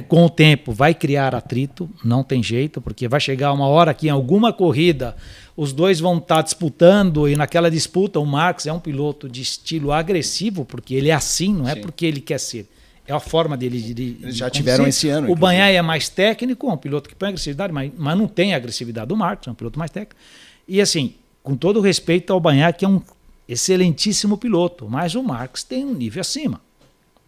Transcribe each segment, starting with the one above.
com o tempo vai criar atrito, não tem jeito, porque vai chegar uma hora que em alguma corrida os dois vão estar disputando e naquela disputa o Marques é um piloto de estilo agressivo, porque ele é assim, não é porque ele quer ser. É a forma dele de eles já tiveram esse ano. O Bagnaia é mais técnico, é um piloto que põe agressividade, mas não tem a agressividade do Marques, é um piloto mais técnico. E assim, com todo respeito ao Bagnaia, que é um excelentíssimo piloto, mas o Marques tem um nível acima.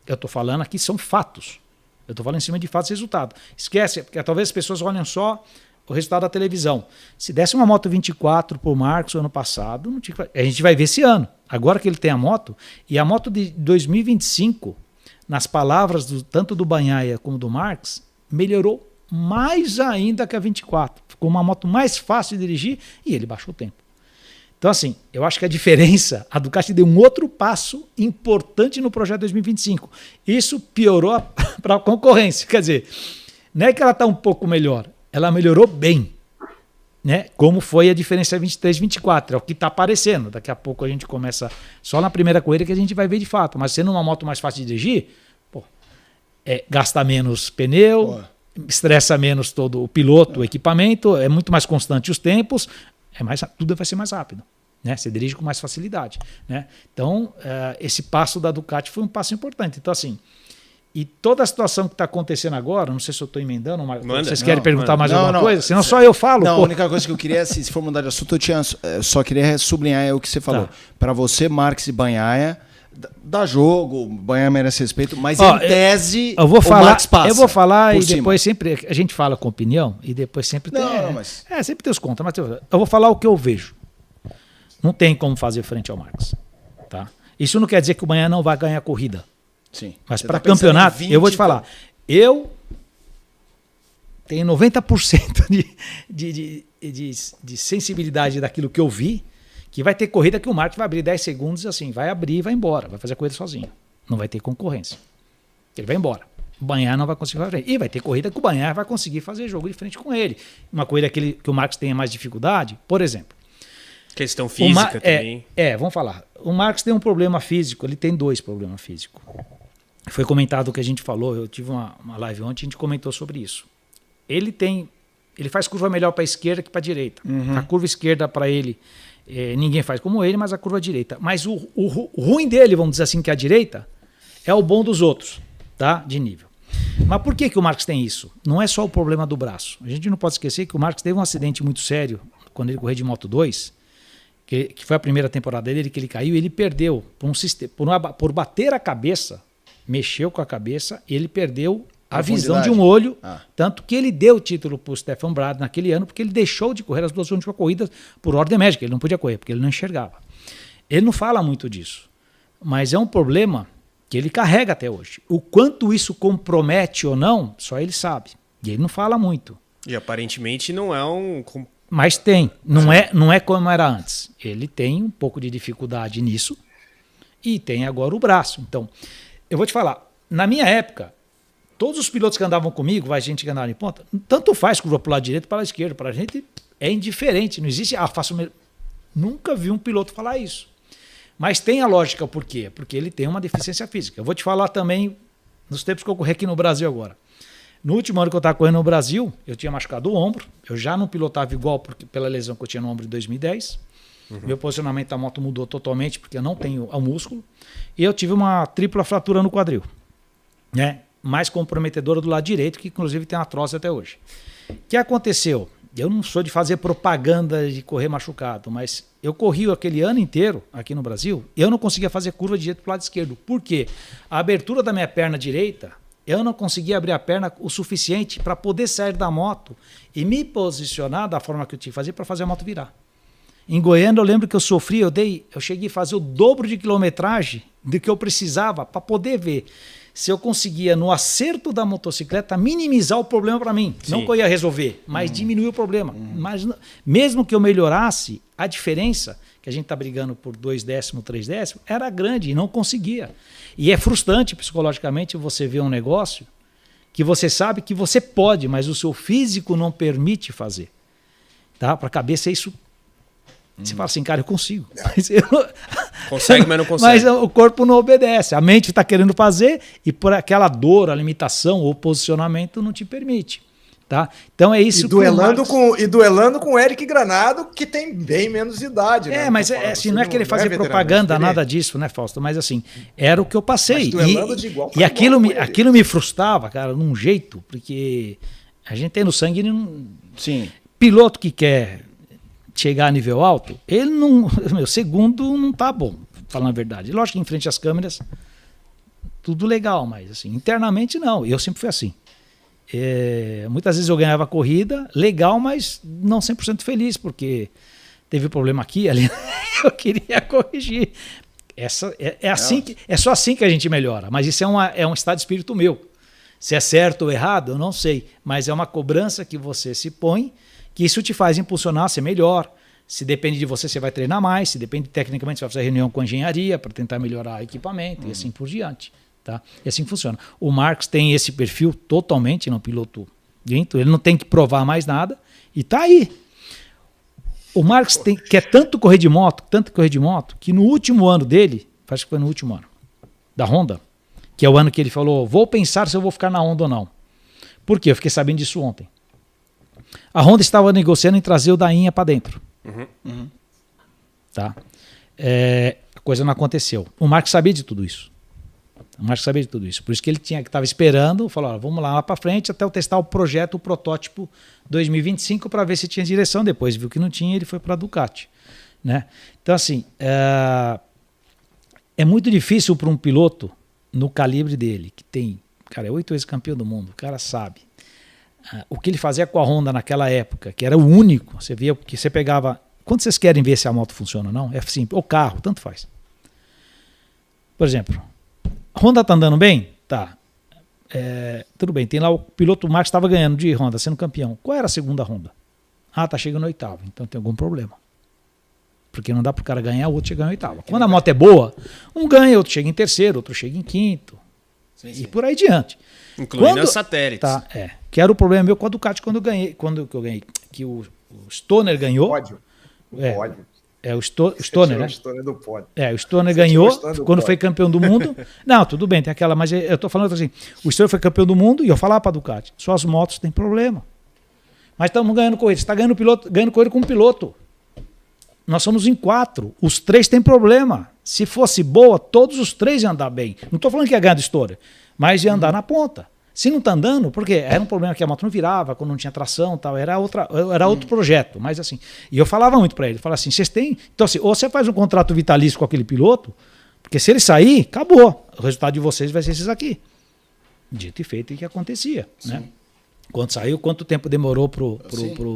Eu estou falando aqui, são fatos. Eu estou falando em cima de fatos e resultados. Esquece, porque talvez as pessoas olhem só o resultado da televisão. Se desse uma moto 24 para o Marques no ano passado, não tinha... a gente vai ver esse ano. Agora que ele tem a moto, e a moto de 2025, nas palavras tanto do Bagnaia como do Marques, melhorou mais ainda que a 24. Ficou uma moto mais fácil de dirigir e ele baixou o tempo. Então, assim, eu acho que a diferença, a Ducati deu um outro passo importante no projeto 2025. Isso piorou para a concorrência. Quer dizer, não é que ela está um pouco melhor, ela melhorou bem. Né? Como foi a diferença 23 24, é o que está aparecendo. Daqui a pouco a gente começa, só na primeira corrida que a gente vai ver de fato. Mas sendo uma moto mais fácil de dirigir, gasta menos pneu, estressa menos todo o piloto, o equipamento, é muito mais constante os tempos. Tudo vai ser mais rápido, né? Você dirige com mais facilidade, né? Então, esse passo da Ducati foi um passo importante. Então, assim, e toda a situação que está acontecendo agora, não sei se eu estou emendando, vocês querem perguntar mais alguma coisa? Senão só eu falo. Não, a única coisa que eu queria, se for mudar de assunto, eu só queria sublinhar o que você falou. Para você, Marques e Bagnaia, dá jogo, o Bagnaia merece respeito, mas em tese eu vou falar, o Marques passa. Eu vou falar e depois sempre a gente fala com opinião e depois sempre sempre tem os contras, mas eu vou falar o que eu vejo. Não tem como fazer frente ao Marques, tá? Isso não quer dizer que o Bagnaia não vai ganhar a corrida. Sim. Mas para campeonato, eu vou te falar, eu tenho 90% de sensibilidade daquilo que eu vi, que vai ter corrida que o Marques vai abrir 10 segundos assim, vai abrir e vai embora, vai fazer a corrida sozinho. Não vai ter concorrência. Ele vai embora. O Bagnaia não vai conseguir fazer. E vai ter corrida que o Bagnaia vai conseguir fazer jogo de frente com ele. Uma corrida que o Marques tenha mais dificuldade, por exemplo. Questão física também. Vamos falar. O Marques tem um problema físico, ele tem 2 problemas físicos. Foi comentado o que a gente falou, eu tive uma live ontem, a gente comentou sobre isso. Ele faz curva melhor para a esquerda que para a direita. A curva esquerda para ele, ninguém faz como ele, mas a curva direita. Mas o ruim dele, vamos dizer assim, que é a direita, é o bom dos outros, tá? De nível. Mas por que o Marques tem isso? Não é só o problema do braço. A gente não pode esquecer que o Marques teve um acidente muito sério quando ele correu de Moto 2, que foi a primeira temporada dele, que ele caiu e ele perdeu por bater a cabeça, mexeu com a cabeça, ele perdeu a visão de um olho, tanto que ele deu o título para o Stefan Bradl naquele ano, porque ele deixou de correr as 2 últimas corridas por ordem médica, ele não podia correr, porque ele não enxergava. Ele não fala muito disso, mas é um problema que ele carrega até hoje. O quanto isso compromete ou não, só ele sabe, e ele não fala muito. E aparentemente não é um... Mas tem, não é como era antes. Ele tem um pouco de dificuldade nisso e tem agora o braço. Então, eu vou te falar, na minha época, todos os pilotos que andavam comigo, a gente que andava em ponta, tanto faz curva para o lado direito para o lado esquerdo. Para a gente é indiferente, não existe, faço melhor. Nunca vi um piloto falar isso. Mas tem a lógica, por quê? Porque ele tem uma deficiência física. Eu vou te falar também, nos tempos que eu corri aqui no Brasil agora. No último ano que eu estava correndo no Brasil, eu tinha machucado o ombro, eu já não pilotava igual pela lesão que eu tinha no ombro em 2010. Meu posicionamento da moto mudou totalmente, porque eu não tenho o músculo. E eu tive uma tripla fratura no quadril, né? Mais comprometedora do lado direito, que inclusive tem artrose até hoje. O que aconteceu? Eu não sou de fazer propaganda de correr machucado, mas eu corri aquele ano inteiro aqui no Brasil e eu não conseguia fazer curva de direito para o lado esquerdo. Por quê? A abertura da minha perna direita, eu não conseguia abrir a perna o suficiente para poder sair da moto e me posicionar da forma que eu tinha que fazer para fazer a moto virar. Em Goiânia eu lembro que eu sofri, eu cheguei a fazer o dobro de quilometragem do que eu precisava para poder ver se eu conseguia, no acerto da motocicleta, minimizar o problema para mim. Sim. Não que eu ia resolver, mas diminuir o problema. Mas mesmo que eu melhorasse, a diferença, que a gente está brigando por 2 décimos, 3 décimos, era grande e não conseguia. E é frustrante psicologicamente você ver um negócio que você sabe que você pode, mas o seu físico não permite fazer. Tá? Para a cabeça isso... Você fala assim, cara, eu consigo. Mas Consegue, mas não consegue. Mas o corpo não obedece. A mente está querendo fazer e por aquela dor, a limitação ou posicionamento não te permite. Tá? Então é isso e duelando com o Eric Granado, que tem bem menos idade. Né? Mas assim, não é que ele fazia propaganda, nada disso, né, Fausto? Mas assim, era o que eu passei. E aquilo me frustrava, cara, num jeito, porque a gente tem no sangue. Sim. Piloto que quer chegar a nível alto, ele não. Meu, segundo não tá bom, falando a verdade. Lógico que em frente às câmeras, tudo legal, mas assim, internamente não. Eu sempre fui assim. Muitas vezes eu ganhava a corrida, legal, mas não 100% feliz, porque teve problema aqui, ali, eu queria corrigir. É só assim que a gente melhora, mas isso é um estado de espírito meu. Se é certo ou errado, eu não sei, mas é uma cobrança que você se põe, que isso te faz impulsionar a ser melhor. Se depende de você, você vai treinar mais, se depende tecnicamente, você vai fazer reunião com a engenharia para tentar melhorar o equipamento e assim por diante. Tá? E assim funciona. O Marcos tem esse perfil totalmente no piloto dentro, ele não tem que provar mais nada e tá aí. O Marcos quer tanto correr de moto, que no último ano dele, acho que foi no último ano, da Honda, que é o ano que ele falou, vou pensar se eu vou ficar na Honda ou não. Por quê? Eu fiquei sabendo disso ontem. A Honda estava negociando em trazer o Dainha para dentro. Tá? A coisa não aconteceu. O Marcos sabia de tudo isso. Por isso que ele estava esperando, falou, vamos lá para frente até eu testar o projeto, o protótipo 2025 para ver se tinha direção. Depois viu que não tinha, ele foi para a Ducati. Né? Então assim, é muito difícil para um piloto no calibre dele, que tem, cara, é 8 vezes campeão do mundo, o cara sabe. O que ele fazia com a Honda naquela época, que era o único, você via que você pegava... Quando vocês querem ver se a moto funciona ou não, é simples, ou carro, tanto faz. Por exemplo, a Honda tá andando bem? Tá. Tudo bem, tem lá o piloto Marcos estava ganhando de Honda, sendo campeão. Qual era a segunda Honda? Tá chegando no oitavo, então tem algum problema. Porque não dá pro cara ganhar, o outro chegar em oitavo. Quando a moto é boa, um ganha, outro chega em terceiro, outro chega em quinto. Sim. E por aí diante. Incluindo os satélites. Tá, que era o problema meu com a Ducati quando eu ganhei. Que o Stoner ganhou. Pódio. O Stoner, né? O Stoner do pódio. O Stoner ganhou quando foi campeão do mundo. Não, tudo bem, tem aquela, mas eu tô falando assim, o Stoner foi campeão do mundo e eu falava para a Ducati, suas motos têm problema. Mas estamos ganhando corrida, você está ganhando corrida com um piloto. Nós somos em 4, os 3 têm problema. Se fosse boa, todos os 3 iam andar bem. Não estou falando que ia ganhar do Stoner, mas ia andar na ponta. Se não está andando, porque era um problema que a moto não virava, quando não tinha tração, tal, era outro projeto, mas assim. E eu falava muito para ele, falava assim, vocês têm, então assim, ou você faz um contrato vitalício com aquele piloto, porque se ele sair, acabou. O resultado de vocês vai ser esses aqui. Dito e feito, o que acontecia, né? Quando saiu, quanto tempo demorou pro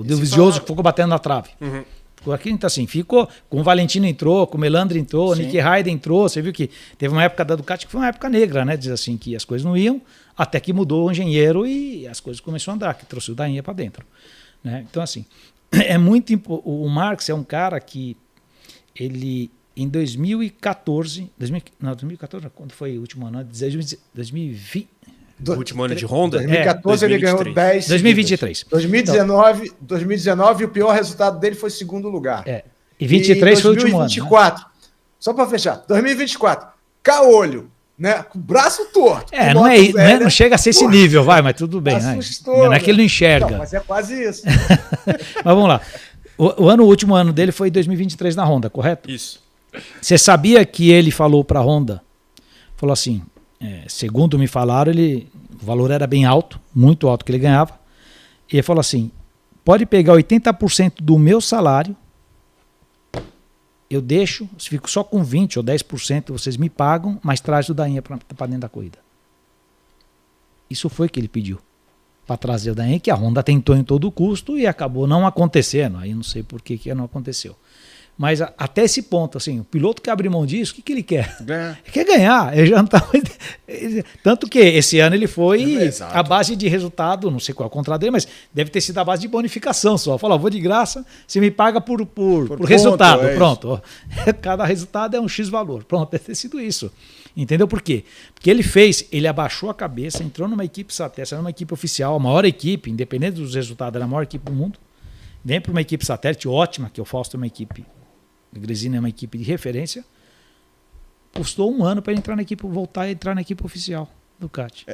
Dovizioso que ficou batendo na trave? Aqui, então, assim, ficou. Com o Valentino entrou, com o Melandri entrou, o Nick Hayden entrou. Você viu que teve uma época da Ducati que foi uma época negra, né? Diz assim, que as coisas não iam, até que mudou o engenheiro e as coisas começaram a andar, que trouxe o Dainha para dentro. Né? Então, assim, é muito. O Marcos é um cara que ele, em 2014. 2014, quando foi o último ano? 2020. O último ano de Honda? 2014 ele ganhou 10. 2023. 2019 o pior resultado dele foi segundo lugar. E 23 foi o último ano. 2024, né? Só para fechar, 2024, caolho, né? Com o braço torto. Não chega a ser esse nível, vai, mas tudo bem. Assustou, não é que ele não enxerga. Não, mas é quase isso. Mas vamos lá. O último ano dele foi 2023 na Honda, correto? Isso. Você sabia que ele falou para a Honda, falou assim, segundo me falaram, o valor era bem alto, muito alto que ele ganhava, e ele falou assim, pode pegar 80% do meu salário, eu deixo, fico só com 20% ou 10%, vocês me pagam, mas traz o Dainha para dentro da corrida. Isso foi o que ele pediu, para trazer o Dainha, que a Honda tentou em todo custo e acabou não acontecendo, aí não sei por que não aconteceu. Mas até esse ponto, assim, o piloto que abre mão disso, o que ele quer? Ganhar. Ele quer ganhar. Ele já não tá... Tanto que esse ano ele foi a base de resultado, não sei qual é o contrato dele, mas deve ter sido a base de bonificação só. Falou, vou de graça, você me paga por resultado. Pronto. Cada resultado é um X valor. Pronto, deve ter sido isso. Entendeu por quê? Porque ele abaixou a cabeça, entrou numa equipe satélite, era uma equipe oficial, a maior equipe, independente dos resultados, era a maior equipe do mundo. Vem para uma equipe satélite ótima, que o Fausto é uma equipe... A Gresina é uma equipe de referência, custou 1 ano para ele entrar na equipe, voltar a entrar na equipe oficial do Ducati.